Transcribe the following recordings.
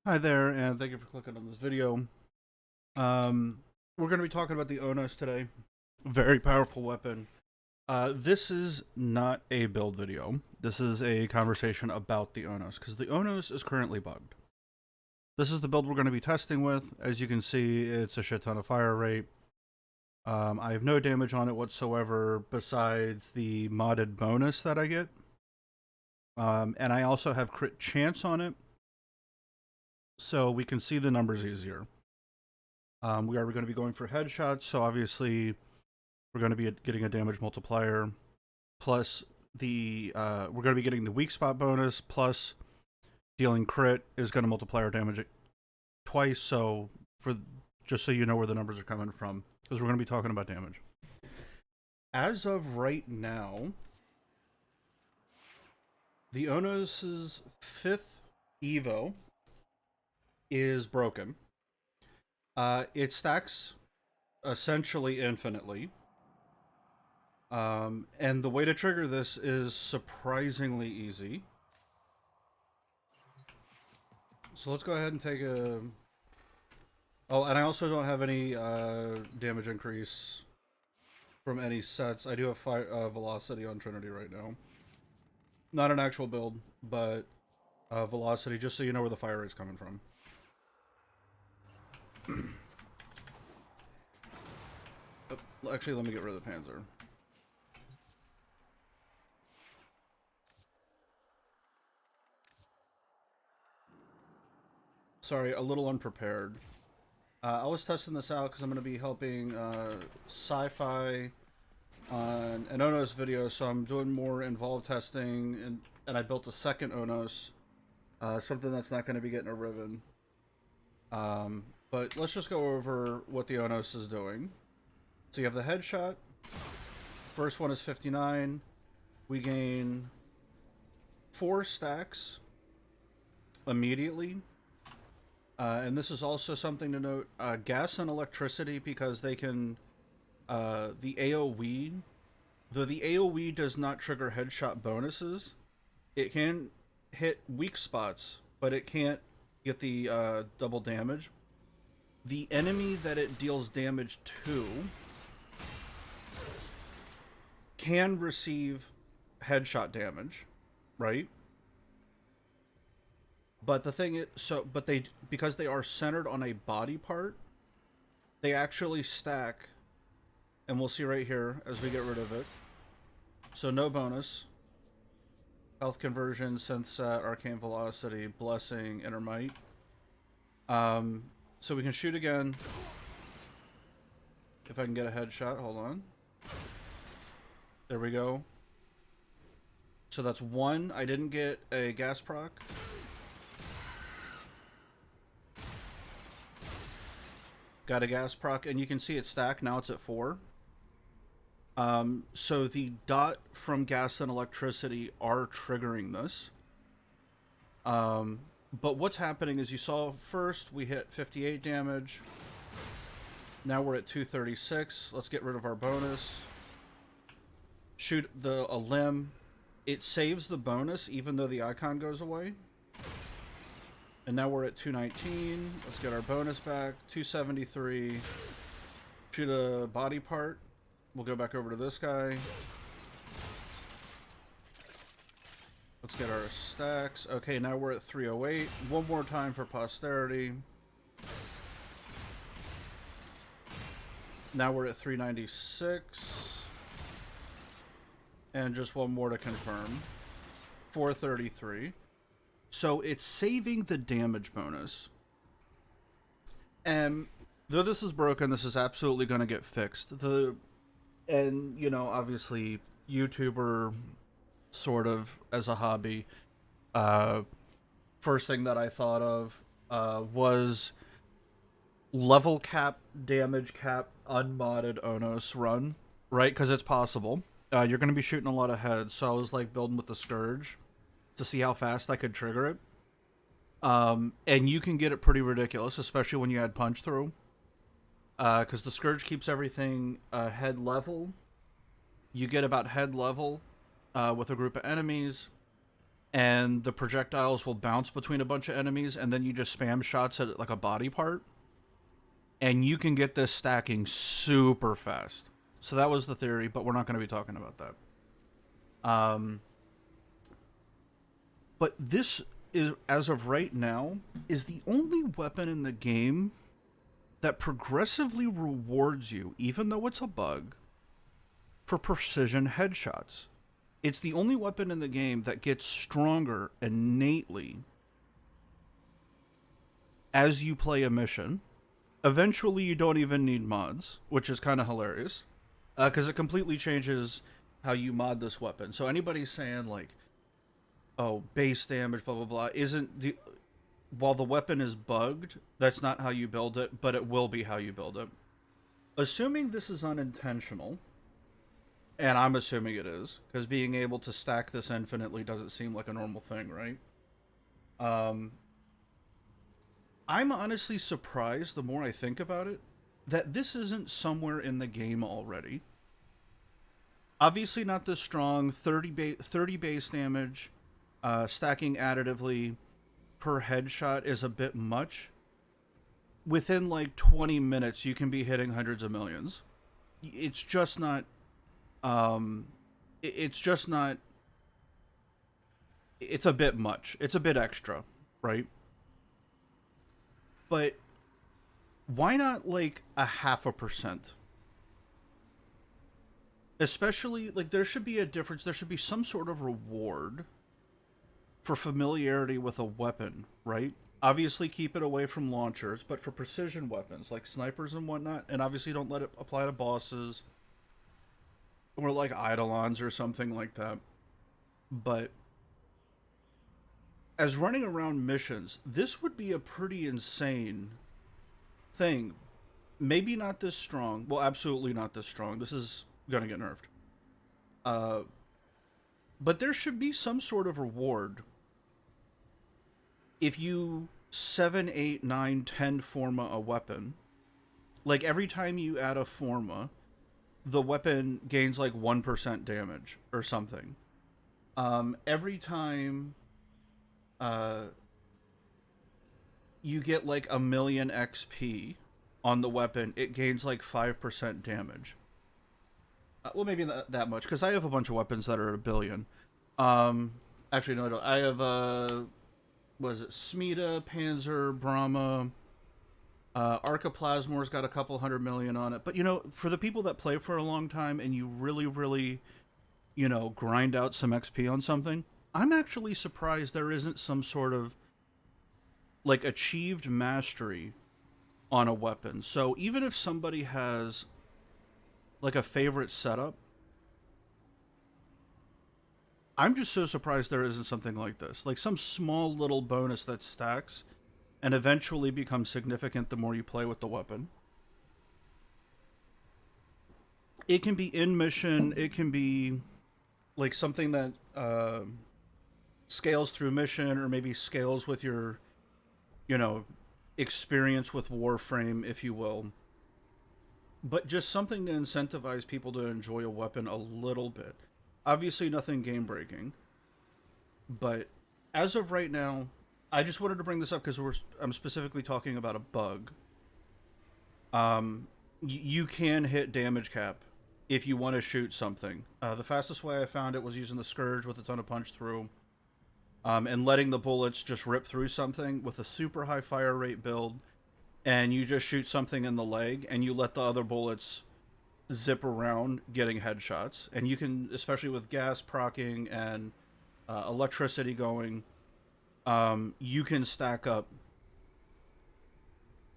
Hi there, and thank you for clicking on this video. We're going to be talking about the Onos today. Very powerful weapon. This is not a build video. This is a conversation about the Onos, because the Onos is currently bugged. This is the build we're going to be testing with. As you can see, it's a shit ton of fire rate. I have no damage on it whatsoever besides the modded bonus that I get. And I also have crit chance on it, so we can see the numbers easier. We are going to be going for headshots, so obviously we're going to be getting a damage multiplier, plus we're going to be getting the weak spot bonus, plus dealing crit is going to multiply our damage twice, so just so you know where the numbers are coming from, because we're going to be talking about damage. As of right now, the Onos' 5th Evo is broken. It stacks essentially infinitely. And the way to trigger this is surprisingly easy. So let's go ahead and take a... Oh, and I also don't have any damage increase from any sets. I do have velocity on Trinity right now. Not an actual build, but velocity, just so you know where the fire rate's coming from. Actually, let me get rid of the Panzer. Sorry, a little unprepared. I was testing this out because I'm going to be helping Sci-Fi on an Onos video, so I'm doing more involved testing, and I built a second Onos, something that's not going to be getting a ribbon. But let's just go over what the Onos is doing. So you have the headshot. First one is 59. We gain 4 stacks immediately. And this is also something to note. Gas and electricity, because they can... the AoE... Though the AoE does not trigger headshot bonuses, it can hit weak spots, but it can't get the double damage. The enemy that it deals damage to can receive headshot damage, right? But the thing is, because they are centered on a body part, they actually stack, and we'll see right here as we get rid of it. So no bonus. Health conversion, synth set, arcane velocity, blessing, inner might. So we can shoot again. If I can get a headshot, hold on. There we go. So that's 1. I didn't get a gas proc. Got a gas proc, and you can see it stack. Now it's at 4. So the dot from gas and electricity are triggering this. But what's happening is, you saw first we hit 58 damage. Now we're at 236. Let's get rid of our bonus. Shoot a limb. It saves the bonus even though the icon goes away. And now we're at 219. Let's get our bonus back. 273. Shoot a body part. We'll go back over to this guy. Let's get our stacks. Okay, now we're at 308. One more time for posterity. Now we're at 396. And just one more to confirm. 433. So it's saving the damage bonus. And though this is broken, this is absolutely going to get fixed. And, you know, obviously, YouTuber sort of as a hobby, first thing that I thought of was level cap, damage cap, unmodded Onos run, right? Because it's possible. You're going to be shooting a lot of heads, so I was like building with the Scourge to see how fast I could trigger it. And you can get it pretty ridiculous, especially when you add punch through. Because the Scourge keeps everything head level. You get about head level with a group of enemies. and the projectiles will bounce between a bunch of enemies, and then you just spam shots at like a body part, and you can get this stacking super fast. So that was the theory, but we're not going to be talking about that. But this is, as of right now, is the only weapon in the game that progressively rewards you, even though it's a bug, for precision headshots. It's the only weapon in the game that gets stronger innately as you play a mission. Eventually, you don't even need mods, which is kind of hilarious, because it completely changes how you mod this weapon. So anybody saying like, "Oh, base damage, blah blah blah," isn't the while the weapon is bugged, that's not how you build it, but it will be how you build it. Assuming this is unintentional, and I'm assuming it is, because being able to stack this infinitely doesn't seem like a normal thing, right? Um, I'm honestly surprised, the more I think about it, that this isn't somewhere in the game already. Obviously not this strong, 30 base damage, stacking additively per headshot is a bit much. Within like 20 minutes, you can be hitting hundreds of millions. It's just not, um, it's just not, it's a bit much. It's a bit extra, right? But why not like a 0.5%? Especially, like, there should be a difference. There should be some sort of reward for familiarity with a weapon, right? Obviously, keep it away from launchers, but for precision weapons like snipers and whatnot, and obviously don't let it apply to bosses or like eidolons or something like that. But as running around missions, this would be a pretty insane thing. Maybe not this strong. Well, absolutely not this strong. This is gonna get nerfed. Uh, but there should be some sort of reward if you 7, 8, 9, 10 forma a weapon. Like every time you add a forma, the weapon gains like 1% damage or something. Every time uh, you get like a million XP on the weapon, it gains like 5% damage. Well, maybe not that much, because I have a bunch of weapons that are at a billion. Um, Actually, no, I don't. I have, was it Smita, Panzer, Brahma, Archiplasmor's got a couple 100 million on it. But, you know, for the people that play for a long time and you really, really, you know, grind out some XP on something, I'm actually surprised there isn't some sort of, like, achieved mastery on a weapon. So even if somebody has, like, a favorite setup, I'm just so surprised there isn't something like this. Like some small little bonus that stacks and eventually becomes significant the more you play with the weapon. It can be in mission, it can be like something that scales through mission or maybe scales with your, you know, experience with Warframe, if you will. But just something to incentivize people to enjoy a weapon a little bit. Obviously, nothing game breaking, but as of right now, I just wanted to bring this up because I'm specifically talking about a bug. You can hit damage cap if you want to shoot something. The fastest way I found it was using the Scourge with a ton of punch through, and letting the bullets just rip through something with a super high fire rate build, and you just shoot something in the leg, and you let the other bullets zip around getting headshots. And you can, especially with gas procking and electricity going, you can stack up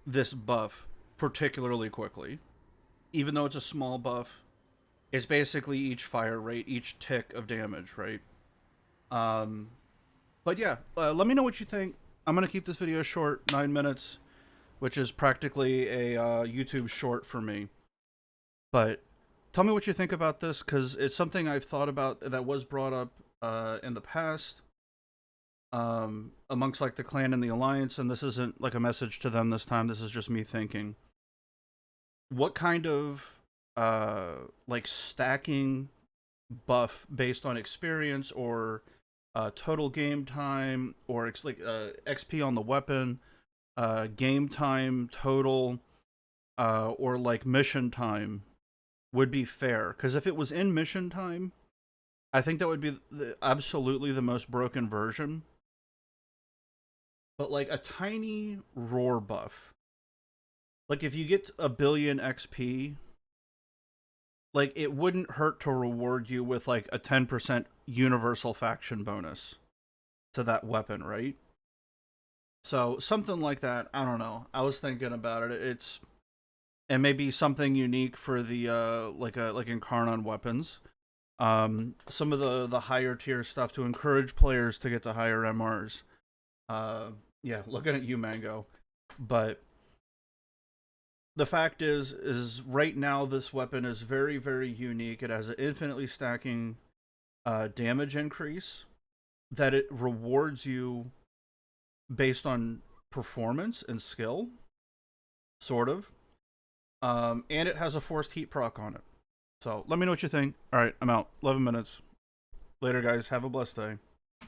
this buff particularly quickly. Even though it's a small buff, it's basically each fire rate, each tick of damage, right? Um, but yeah, let me know what you think. I'm going to keep this video short, 9 minutes, which is practically a YouTube short for me. But tell me what you think about this, because it's something I've thought about that was brought up in the past, amongst like the clan and the alliance, and this isn't like a message to them this time. This is just me thinking, what kind of like stacking buff based on experience or total game time, or XP on the weapon, game time total, or like mission time would be fair. Because if it was in mission time, I think that would be absolutely the most broken version. But like a tiny roar buff, like if you get a billion XP, like it wouldn't hurt to reward you with like a 10% universal faction bonus to that weapon, right? So something like that. I don't know. I was thinking about it. It's and maybe something unique for the like Incarnon weapons. Some of the higher tier stuff to encourage players to get to higher MRs. Yeah, looking at you, Mango. But the fact is right now this weapon is very, very unique. It has an infinitely stacking damage increase that it rewards you based on performance and skill, sort of. And it has a forced heat proc on it. So let me know what you think. All right, I'm out. 11 minutes. Later, guys. Have a blessed day.